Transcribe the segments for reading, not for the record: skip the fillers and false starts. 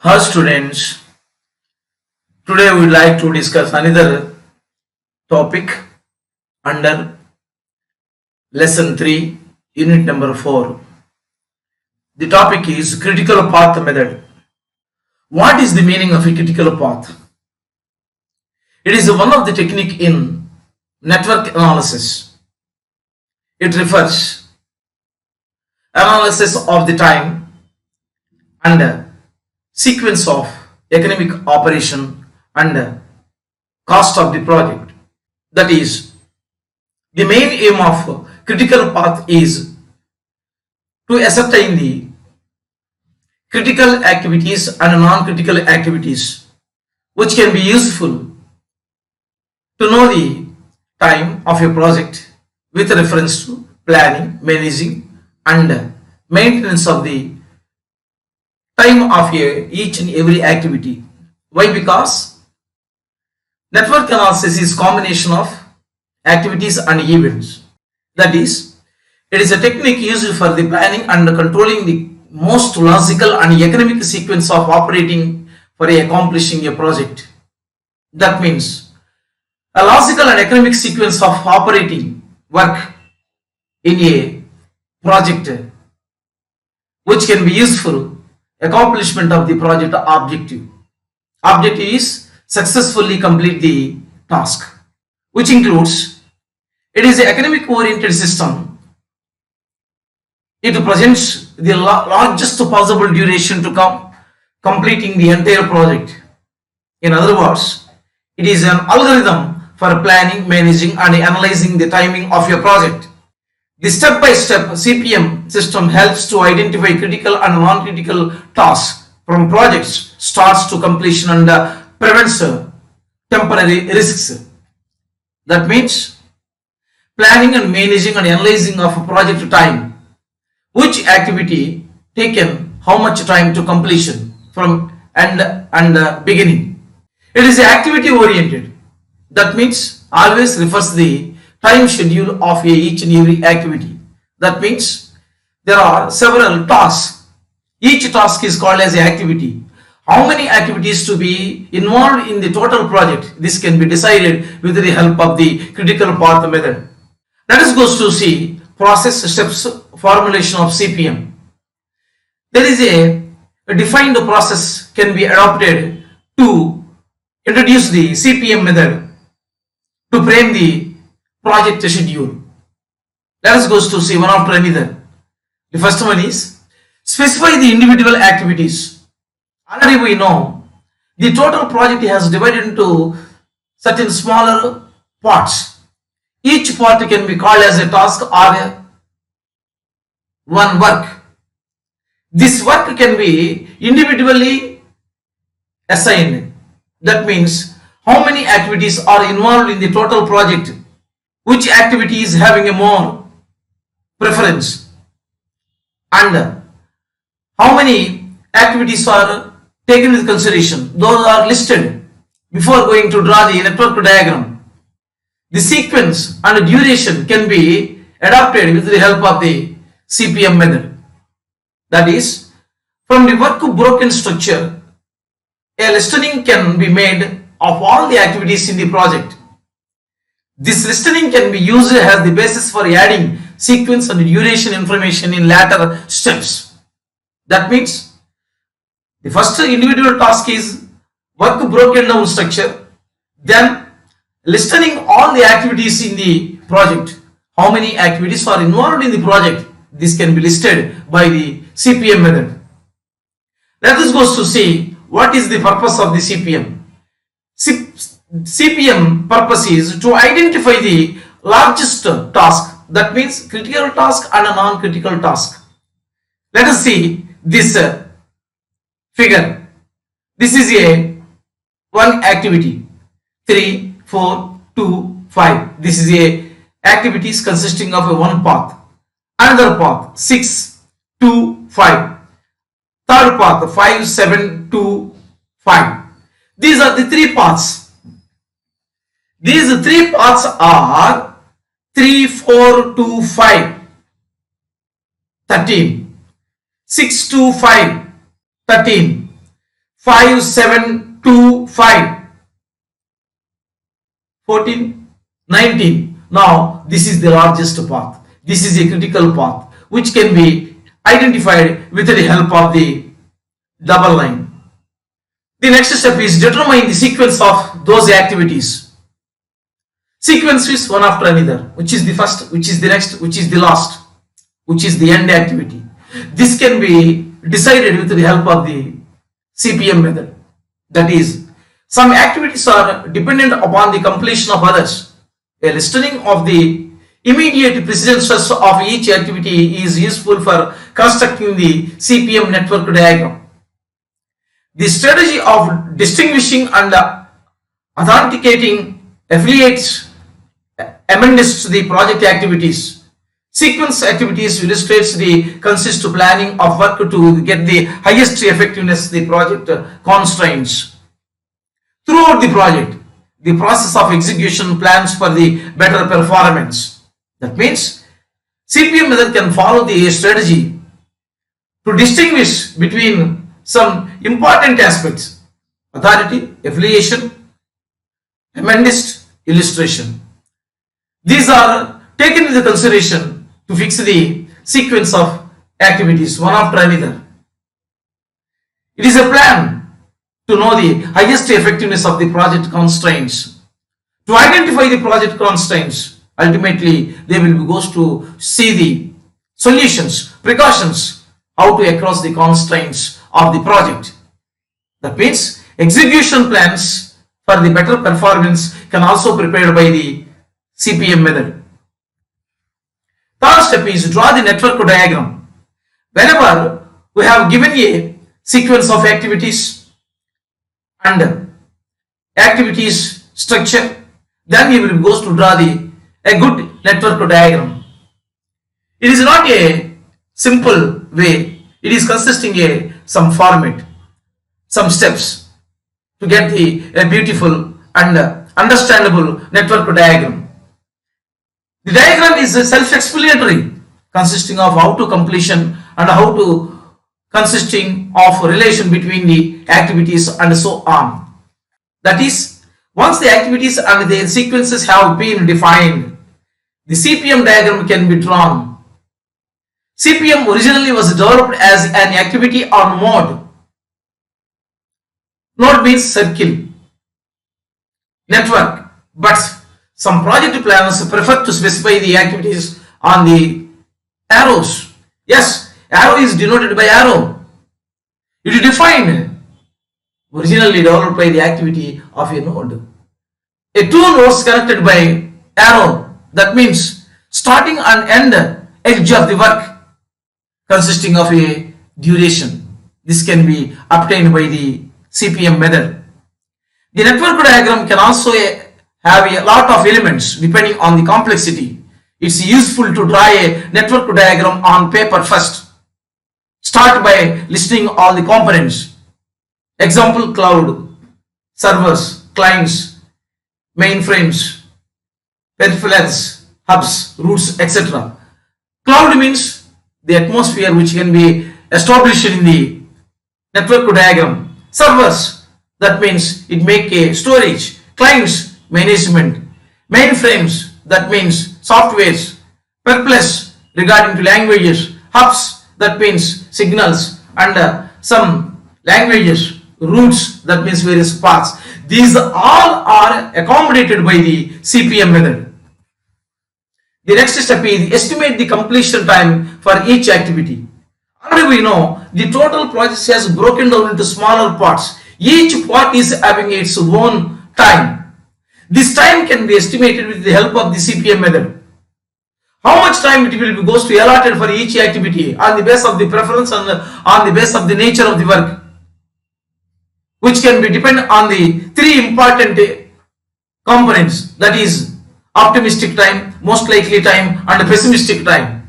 Hi students, today we would like to discuss another topic under lesson 3, unit number 4. The topic is critical path method. What is the meaning of a critical path? It is one of the technique in network analysis. It refers analysis of the time and sequence of economic operation and cost of the project. That is, the main aim of critical path is to ascertain the critical activities and non-critical activities which can be useful to know the time of a project with reference to planning, managing and maintenance of the time of each and every activity. Why? Because network analysis is combination of activities and events. That is, it is a technique used for the planning and controlling the most logical and economic sequence of operating for accomplishing a project. That means a logical and economic sequence of operating work in a project which can be useful accomplishment of the project objective. Objective is successfully complete the task, which includes it is an economic oriented system. It presents the largest possible duration to completing the entire project. In other words, it is an algorithm for planning, managing and analyzing the timing of your project. The step-by-step CPM system helps to identify critical and non-critical tasks from projects starts to completion and prevents temporary risks. That means planning and managing and analyzing of a project time, which activity taken how much time to completion from end and beginning. It is activity oriented. That means always refers the time schedule of each and every activity. That means there are several tasks. Each task is called as an activity. How many activities to be involved in the total project? This can be decided with the help of the critical path method. Let us go to see process steps formulation of CPM. There is a defined process can be adopted to introduce the CPM method to frame the project schedule. Let us go to see one after another. The first one is specify the individual activities. Already we know the total project has divided into certain smaller parts. Each part can be called as a task or one work. This work can be individually assigned. That means how many activities are involved in the total project, which activity is having a more preference, and how many activities are taken into consideration. Those are listed before going to draw the network diagram. The sequence and duration can be adapted with the help of the CPM method. That is, from the work broken structure, a listing can be made of all the activities in the project. This listing can be used as the basis for adding sequence and duration information in later steps. That means the first individual task is work broken down structure, then listing all the activities in the project. How many activities are involved in the project? This can be listed by the CPM method. Let us go to see what is the purpose of the CPM. CPM purpose is to identify the largest task, that means critical task and a non-critical task. Let us see this figure. This is a one activity 3, 4, 2, 5. This is a activities consisting of a one path. Another path 6, 2, 5. Third path 5, 7, 2, 5. These are the three paths. These three paths are 3, 4, 2, 5, 13. 6 to 5, 13. 5, 7, 2, 5, 14, 19. Now this is the largest path. This is a critical path which can be identified with the help of the double line. The next step is determine the sequence of those activities. Sequence is one after another, which is the first, which is the next, which is the last, which is the end activity. This can be decided with the help of the CPM method. That is, some activities are dependent upon the completion of others. A listing of the immediate precedences of each activity is useful for constructing the CPM network diagram. The strategy of distinguishing and authenticating affiliates amendments to the project activities. Sequence activities illustrates the consist planning of work to get the highest effectiveness the project constraints. Throughout the project, the process of execution plans for the better performance. That means CPM method can follow the strategy to distinguish between some important aspects: authority, affiliation, amendist, illustration. These are taken into consideration to fix the sequence of activities one after another. It is a plan to know the highest effectiveness of the project constraints. To identify the project constraints, ultimately they will be goes to see the solutions, precautions, how to across the constraints of the project. That means execution plans for the better performance can also be prepared by the CPM method. Third step is draw the network diagram. Whenever we have given a sequence of activities and activities structure, then you will goes to draw a good network diagram. It is not a simple way. It is consisting a some format, some steps to get a beautiful and understandable network diagram. The diagram is self-explanatory, consisting of how to completion and how to consisting of relation between the activities and so on. That is, once the activities and their sequences have been defined, the CPM diagram can be drawn. CPM originally was developed as an activity on mode. Node means circle, network, but some project planners prefer to specify the activities on the arrows. Yes, arrow is denoted by arrow. It is defined, originally developed by the activity of a node. A two nodes connected by arrow, that means starting and end edge of the work consisting of a duration. This can be obtained by the CPM method. The network diagram can also have a lot of elements depending on the complexity. It's useful to draw a network diagram on paper first. Start by listing all the components. Example: cloud, servers, clients, mainframes, peripherals, hubs, routes, etc. Cloud means the atmosphere which can be established in the network diagram. Servers, that means it make a storage. Clients, management. Mainframes, that means softwares. Peripherals, regarding to languages. Hubs, that means signals, and some languages. Routes, that means various paths. These all are accommodated by the CPM method. The next step is estimate the completion time for each activity. Already we know the total process has broken down into smaller parts. Each part is having its own time. This time can be estimated with the help of the CPM method. How much time it will be goes to allotted for each activity on the basis of the preference and on the basis of the nature of the work, which can be dependent on the three important components, that is optimistic time, most likely time, and pessimistic time.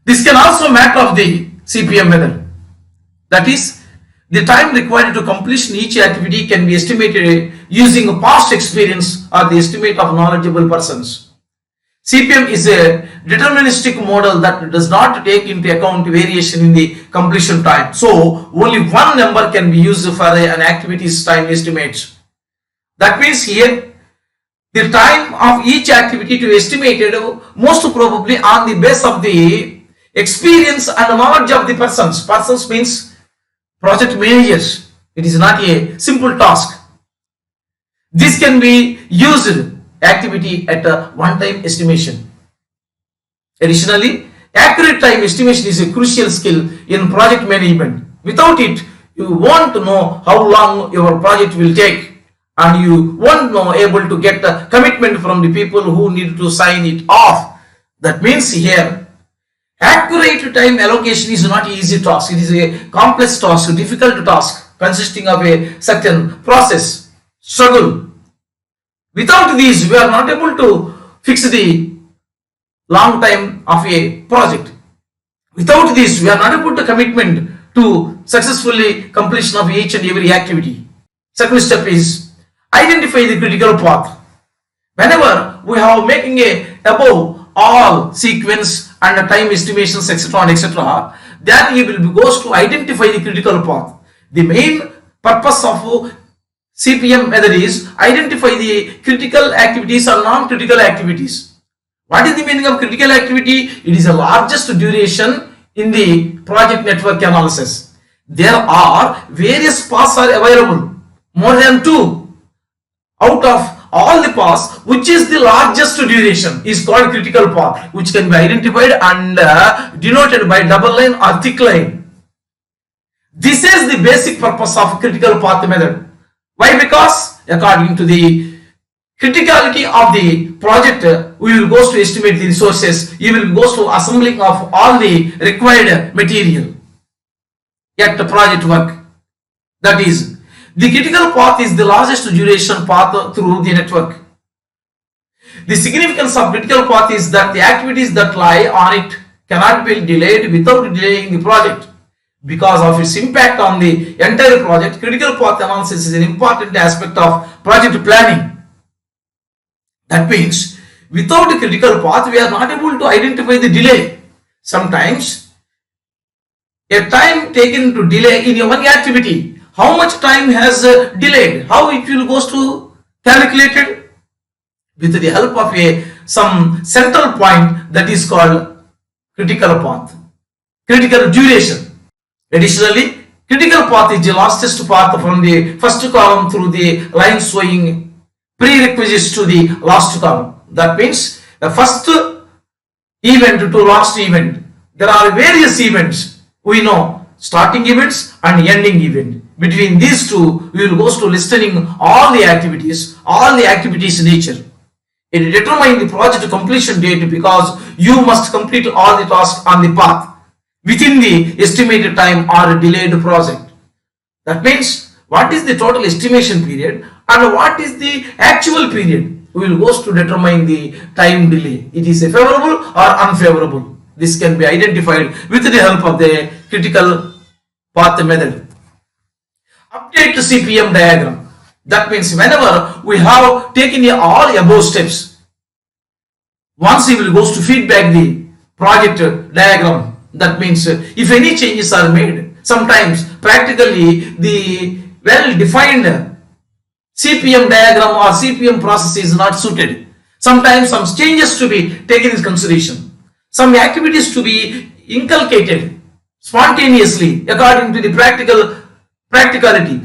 This can also matter of the CPM method. That is, the time required to completion each activity can be estimated using past experience or the estimate of knowledgeable persons. CPM is a deterministic model that does not take into account variation in the completion time. So only one number can be used for an activity's time estimates. That means here the time of each activity to be estimated most probably on the base of the experience and knowledge of the persons. Persons means project managers. It is not a simple task. This can be used activity at a one-time estimation. Additionally, accurate time estimation is a crucial skill in project management. Without it, you won't know how long your project will take, and you won't know able to get the commitment from the people who need to sign it off. That means here, accurate time allocation is not an easy task. It is a complex task, a difficult task consisting of a certain process, struggle. Without these, we are not able to fix the long time of a project. Without this, we are not able to commitment to successfully completion of each and every activity. Second step is identify the critical path. Whenever we have making a above all sequence and time estimations, etc. and etc., then you will be goes to identify the critical path. The main purpose of CPM method is identify the critical activities or non-critical activities. What is the meaning of critical activity? It is the largest duration in the project network analysis. There are various paths are available, more than 2. Out of all the paths, which is the largest duration is called critical path, which can be identified and denoted by double line or thick line. This is the basic purpose of critical path method. Why? Because according to the criticality of the project, we will go to estimate the resources, you will go to assembling of all the required material at the project work. That is, the critical path is the largest duration path through the network. The significance of critical path is that the activities that lie on it cannot be delayed without delaying the project. Because of its impact on the entire project, critical path analysis is an important aspect of project planning. That means, without a critical path, we are not able to identify the delay. Sometimes, a time taken to delay in one activity, how much time has delayed, how it will goes to calculated with the help of some central point that is called critical path, critical duration. Additionally, critical path is the lastest path from the first column through the line showing prerequisites to the last column. That means the first event to last event. There are various events. We know starting events and ending event. Between these two, we will go to listing all the activities nature. It determines the project completion date because you must complete all the tasks on the path within the estimated time or a delayed project. That means what is the total estimation period and what is the actual period. We will go to determine the time delay. It is a favorable or unfavorable. This can be identified with the help of the critical path method. Update CPM diagram. That means whenever we have taken all above steps, once we will go to feedback the project diagram. That means if any changes are made, sometimes practically the well-defined CPM diagram or CPM process is not suited. Sometimes some changes to be taken into consideration. Some activities to be inculcated spontaneously according to the practicality.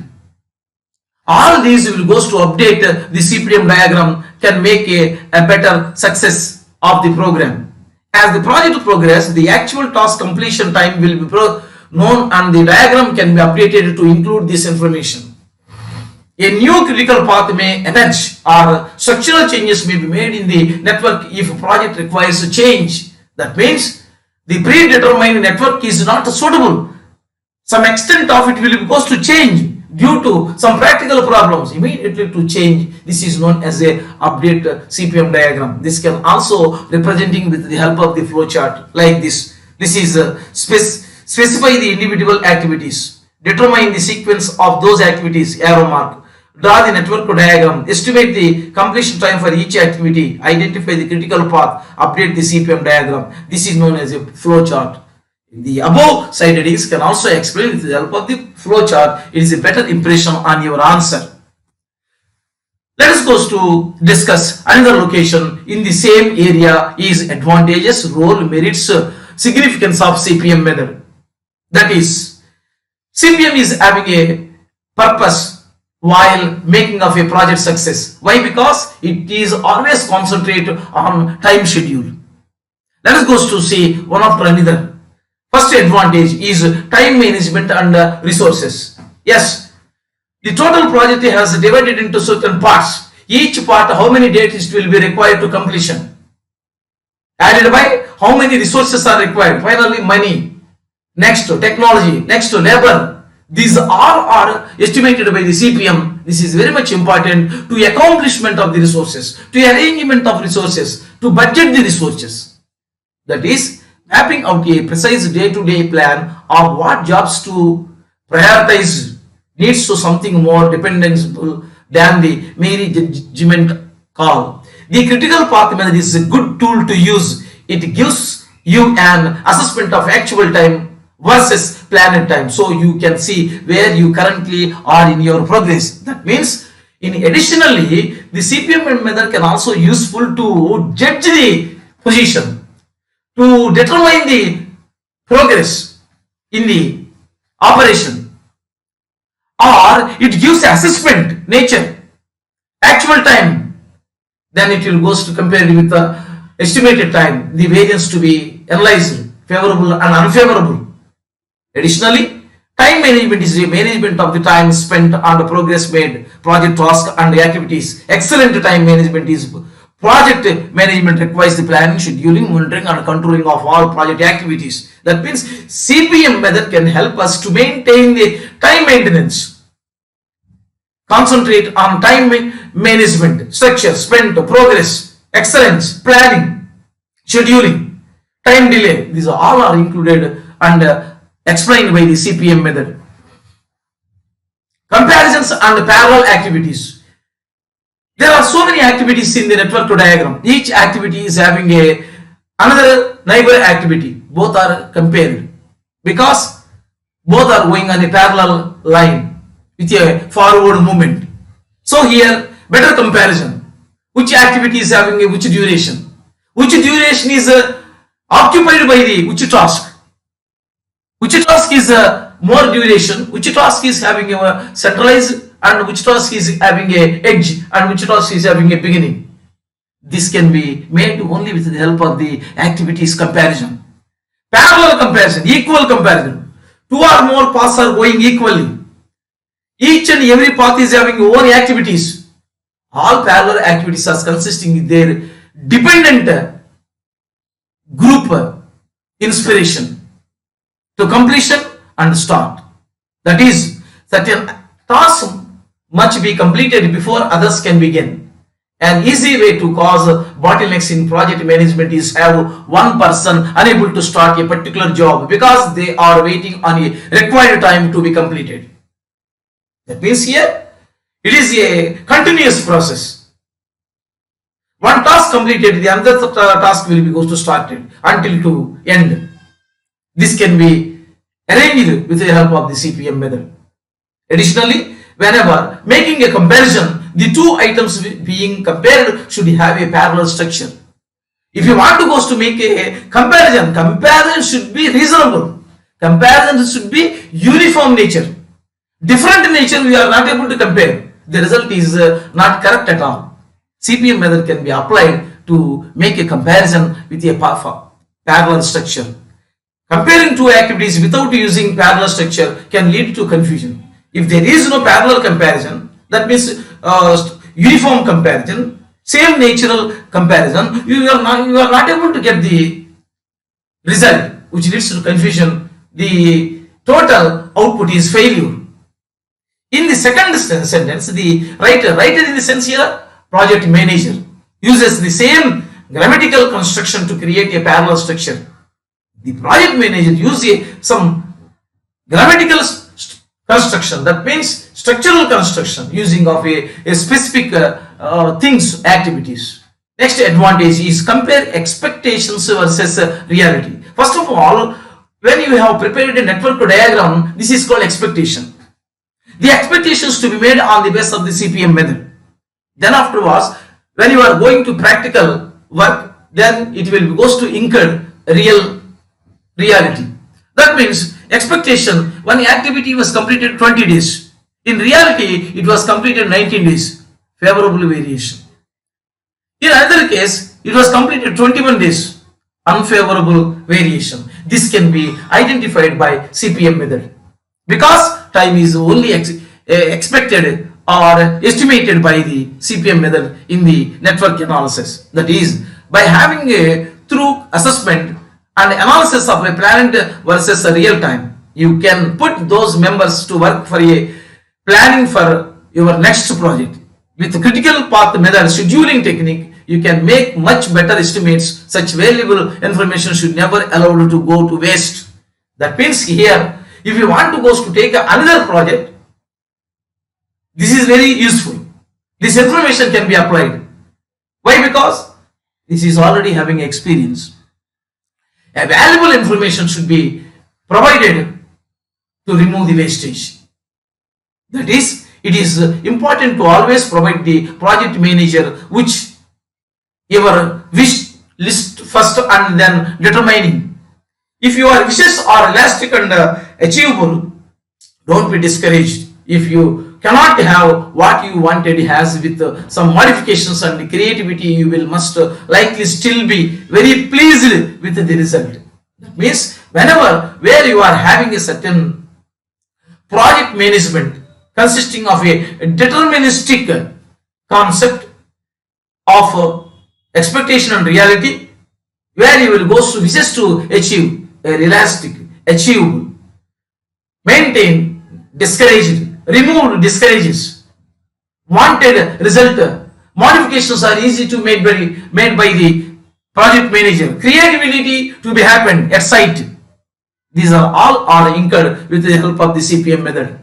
All these will go to update the CPM diagram can make a better success of the program. As the project progresses, the actual task completion time will be known and the diagram can be updated to include this information. A new critical path may emerge or structural changes may be made in the network if a project requires a change. That means the predetermined network is not suitable. Some extent of it will be goes to change due to some practical problems, immediately to change. This is known as a update CPM diagram. This can also representing with the help of the flow chart like this. This is specify the individual activities, determine the sequence of those activities, arrow mark, draw the network diagram, estimate the completion time for each activity, identify the critical path, update the CPM diagram. This is known as a flow chart. The above cited can also explain with the help of the flow chart. It is a better impression on your answer. Let us go to discuss another location in the same area is advantages, role, merits, significance of CPM method. That is, CPM is having a purpose while making of a project success. Why? Because it is always concentrated on time schedule. Let us go to see one after another. First advantage is time management and resources. Yes, the total project has divided into certain parts. Each part, how many days it will be required to completion. Added by how many resources are required. Finally, money. Next to technology. Next to labor. These all are estimated by the CPM. This is very much important to accomplishment of the resources, to arrangement of resources, to budget the resources. That is, mapping out a precise day-to-day plan of what jobs to prioritize leads to something more dependable than the mere judgment call. The critical path method is a good tool to use. It gives you an assessment of actual time versus planned time, so you can see where you currently are in your progress. That means, additionally, the CPM method can also useful to judge the position, to determine the progress in the operation, or it gives assessment nature, actual time. Then it will goes to compare with the estimated time, the variance to be analyzed, favorable and unfavorable. Additionally, time management is the management of the time spent on the progress made, project task and the activities. Excellent time management is project management requires the planning, scheduling, monitoring and controlling of all project activities. That means CPM method can help us to maintain the time maintenance. Concentrate on time management, structure, spent, progress, excellence, planning, scheduling, time delay. These all are included and explained by the CPM method. Comparisons and parallel activities. There are so many activities in the network diagram. Each activity is having another neighbor activity. Both are compared because both are going on a parallel line with a forward movement. So here, better comparison. Which activity is having which duration? Which duration is occupied by the which task? Which task is more duration? Which task is having a centralized and which task is having a edge and which task is having a beginning? This can be made only with the help of the activities comparison. Parallel comparison, equal comparison. Two or more paths are going equally. Each and every path is having own activities. All parallel activities are consisting of their dependent group inspiration to completion and start. That is, certain tasks must be completed before others can begin. An easy way to cause bottlenecks in project management is have one person unable to start a particular job because they are waiting on a required time to be completed. That means here it is a continuous process. One task completed, the other task will be goes to started until to end. This can be arranged with the help of the CPM method. Additionally, whenever making a comparison, the two items being compared should have a parallel structure. If you want to go to make a comparison should be reasonable. Comparison should be uniform nature. Different nature we are not able to compare. The result is not correct at all. CPM method can be applied to make a comparison with a parallel structure. Comparing two activities without using parallel structure can lead to confusion. If there is no parallel comparison, that means uniform comparison, same natural comparison, you are not able to get the result, which leads to confusion. The total output is failure. In the second sentence, the writer in the sense here, project manager, uses the same grammatical construction to create a parallel structure. The project manager uses some grammatical construction. That means structural construction using of a specific things, activities. Next advantage is compare expectations versus reality. First of all, when you have prepared a network diagram, this is called expectation. The expectations to be made on the basis of the CPM method. Then afterwards, when you are going to practical work, then it will goes to incur reality. That means expectation, one activity was completed 20 days. In reality, it was completed 19 days. Favorable variation. In another case, it was completed 21 days. Unfavorable variation. This can be identified by CPM method. Because time is only expected or estimated by the CPM method in the network analysis. That is, by having a through assessment and analysis of a planned versus a real time, you can put those members to work for a planning for your next project. With the critical path method scheduling technique, you can make much better estimates. Such valuable information should never allow to go to waste. That means here, if you want to go to take another project, this is very useful. This information can be applied. Why? Because this is already having experience. A valuable information should be provided to remove the wastage. That is, it is important to always provide the project manager which your wish list first and then determining. If your wishes are elastic and achievable, don't be discouraged. If you cannot have what you wanted has with some modifications and creativity, you will must likely still be very pleased with the result. That means whenever where you are having a certain project management consisting of a deterministic concept of expectation and reality, where you will go to wishes to achieve a realistic, achievable, maintain, discouraged, removed discourages, wanted result, modifications are easy to made by the project manager, creativity to be happened at site. These are all are incurred with the help of the CPM method.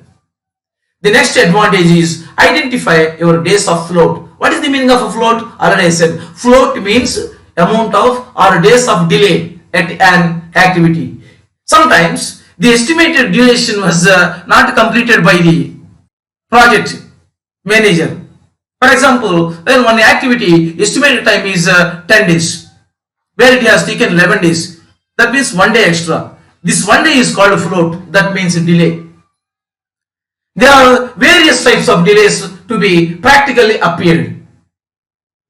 The next advantage is identify your days of float. What is the meaning of a float? Already I said, float means amount of or days of delay at an activity. Sometimes the estimated duration was not completed by the project manager. For example, when one activity estimated time is 10 days, where it has taken 11 days, that means 1 day extra. This 1 day is called float, that means delay. There are various types of delays to be practically appeared.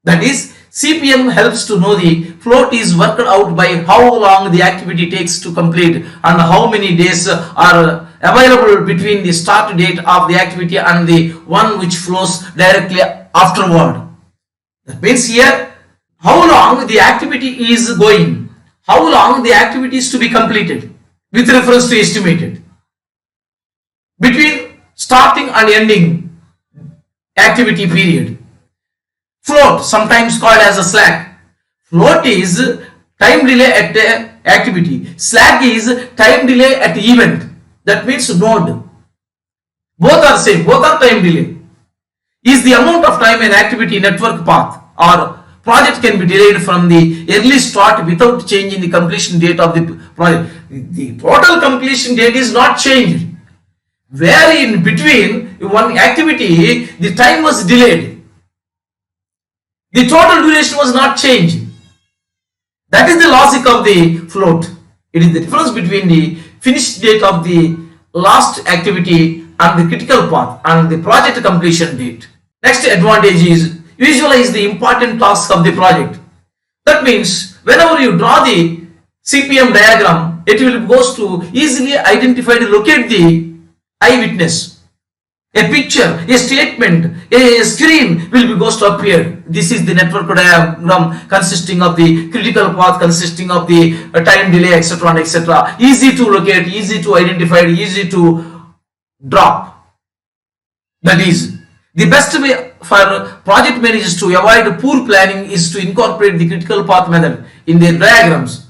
That is, CPM helps to know the float is worked out by how long the activity takes to complete and how many days are available between the start date of the activity and the one which flows directly afterward. That means here, how long the activity is going, how long the activity is to be completed with reference to estimated. Between starting and ending activity period. Float, sometimes called as a slack. Float is time delay at the activity. Slack is time delay at the event. That means node. Both are same, both are time delay. Is the amount of time an activity network path or project can be delayed from the early start without changing the completion date of the project. The total completion date is not changed. Where in between one activity the time was delayed. The total duration was not changed. That is the logic of the float. It is the difference between the finish date of the last activity and the critical path and the project completion date. Next advantage is visualize the important task of the project. That means whenever you draw the CPM diagram, it will goes to easily identify and locate the eyewitness. A picture, a statement, a screen will be goes to appear. This is the network diagram consisting of the critical path, consisting of the time delay, etc. and etc. Easy to locate, easy to identify, easy to drop. That is, the best way for project managers to avoid poor planning is to incorporate the critical path method in their diagrams.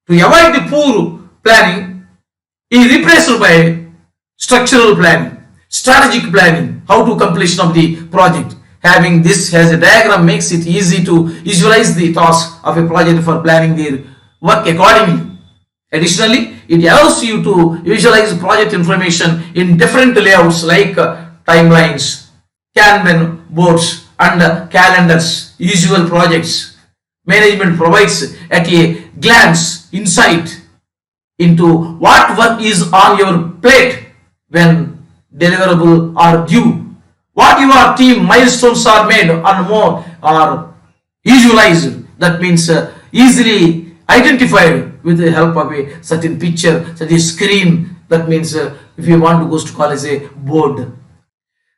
To avoid the poor planning is replaced by structural planning, strategic planning, how to completion of the project. Having this as a diagram makes it easy to visualize the task of a project for planning their work accordingly. Additionally, it allows you to visualize project information in different layouts like timelines, Kanban boards, and calendars. Usual projects management provides at a glance insight into what work is on your plate when deliverable are due, what your team milestones are made and more are visualized. That means easily identified with the help of a certain picture, such as screen. That means if you want to go to call as a board.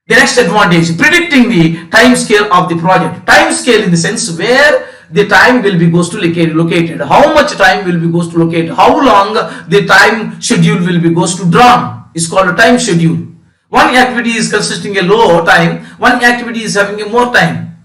The next advantage, predicting the time scale of the project. Time scale in the sense where the time will be goes to located, how much time will be goes to locate, how long the time schedule will be goes to drawn is called a time schedule. One activity is consisting a low time, one activity is having a more time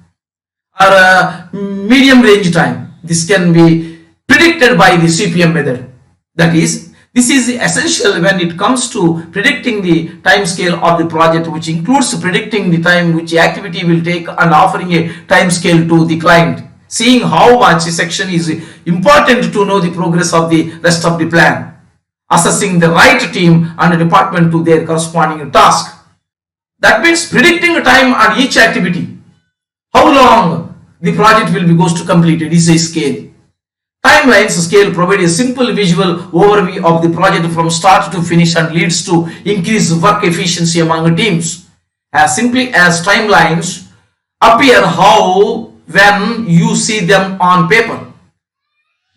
or a medium range time. This can be predicted by the CPM method. That is, this is essential when it comes to predicting the time scale of the project, which includes predicting the time which activity will take and offering a time scale to the client. Seeing how much section is important to know the progress of the rest of the plan. Assessing the right team and department to their corresponding task. That means predicting time on each activity. How long the project will be goes to completed is a scale. Timelines scale provide a simple visual overview of the project from start to finish and leads to increased work efficiency among teams. As simply as timelines appear how when you see them on paper.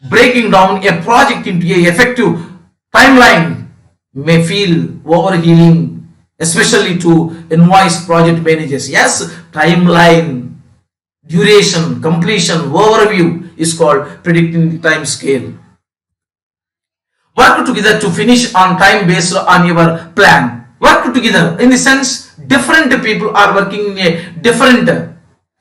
Breaking down a project into a effective timeline may feel overwhelming, especially to invoice project managers. Yes, timeline, duration, completion, overview is called predicting the time scale. Work together to finish on time based on your plan. Work together in the sense different people are working in a different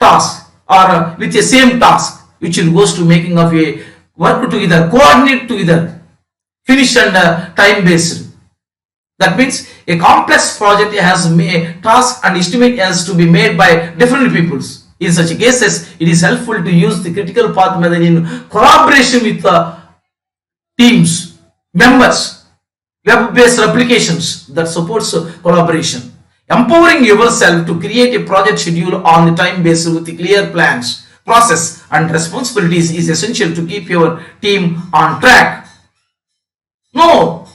task or with the same task, which will goes to making of a work together, coordinate together, finish and time based. That means a complex project has a task and estimate has to be made by different peoples. In such cases, it is helpful to use the critical path method in collaboration with teams, members, web-based applications that supports collaboration. Empowering yourself to create a project schedule on the time basis with clear plans, process and responsibilities is essential to keep your team on track. Know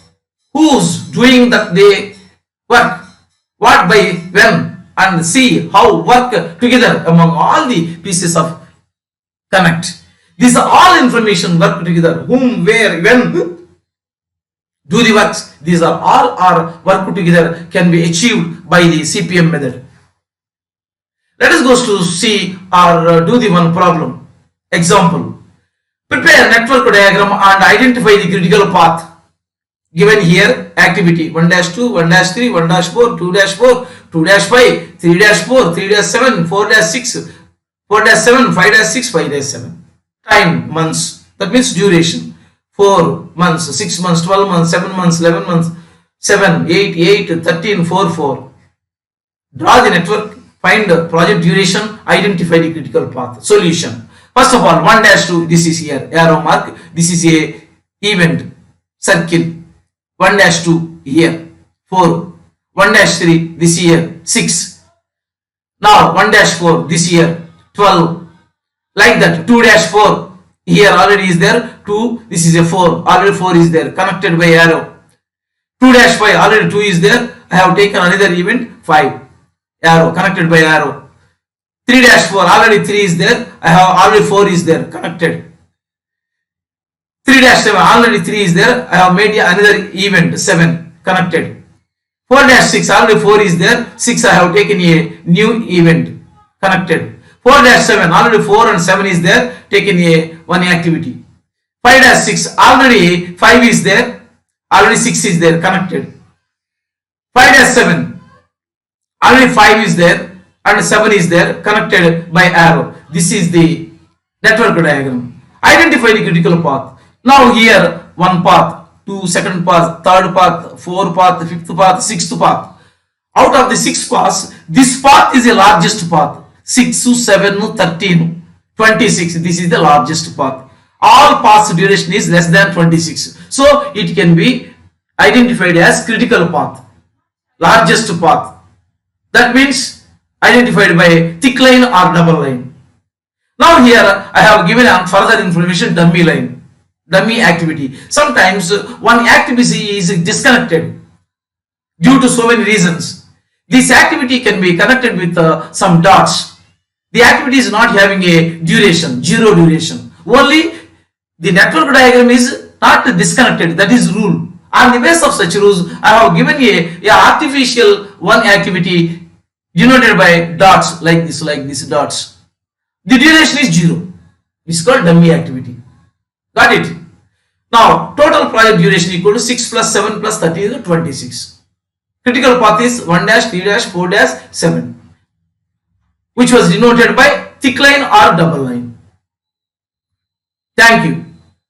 who's doing that they work, what by when, and see how work together among all the pieces of connect. These are all information work together, whom, where, when, do the works. These are all our work together can be achieved by the CPM method. Let us go to see or do the one problem. Example. Prepare network diagram and identify the critical path. Given here activity 1-2, 1-3, 1-4, 2-4, 2-5, 3-4, 3-7, 4-6, 4-7, 5-6, 5-7. Time months. That means duration. 4 months, 6 months, 12 months, 7 months, 11 months, 7, 8, 8, 13, 4, 4. Draw the network, find the project duration, identify the critical path. Solution. First of all, 1-2, this is here, arrow mark, this is a event, circle, 1-2 here, 4, 1-3 this year, 6. Now 1-4 this year, 12. Like that, 2-4 here already is there, 2, this is a 4, already 4 is there, connected by arrow. 2-5, already 2 is there, I have taken another event, 5, arrow, connected by arrow. 3-4, already 3 is there, I have already 4 is there, connected. 3-7, already 3 is there, I have made another event, 7, connected. 4-6, already 4 is there, 6 I have taken a new event, connected. 4-7, already 4 and 7 is there, taken a one activity. 5-6, already 5 is there, already 6 is there, connected. 5-7, already 5 is there and 7 is there, connected by arrow. This is the network diagram. Identify the critical path. Now here one path, 2, second path, third path, 4th path, 5th path, 6th path. Out of the 6 paths, this path is the largest path. 6, 7, 13, 26. This is the largest path. All paths duration is less than 26. So it can be identified as critical path, largest path. That means identified by thick line or double line. Now here I have given further information, dummy line, dummy activity. Sometimes one activity is disconnected due to so many reasons. This activity can be connected with some dots. The activity is not having a duration, 0 duration. Only the network diagram is not disconnected. That is rule. On the basis of such rules, I have given a artificial one activity denoted by dots like this dots. The duration is 0. It's called dummy activity. Got it? Now total project duration equal to 6 plus 7 plus 30 is 26. Critical path is 1 dash, 3 dash, 4 dash, 7, which was denoted by thick line or double line. Thank you.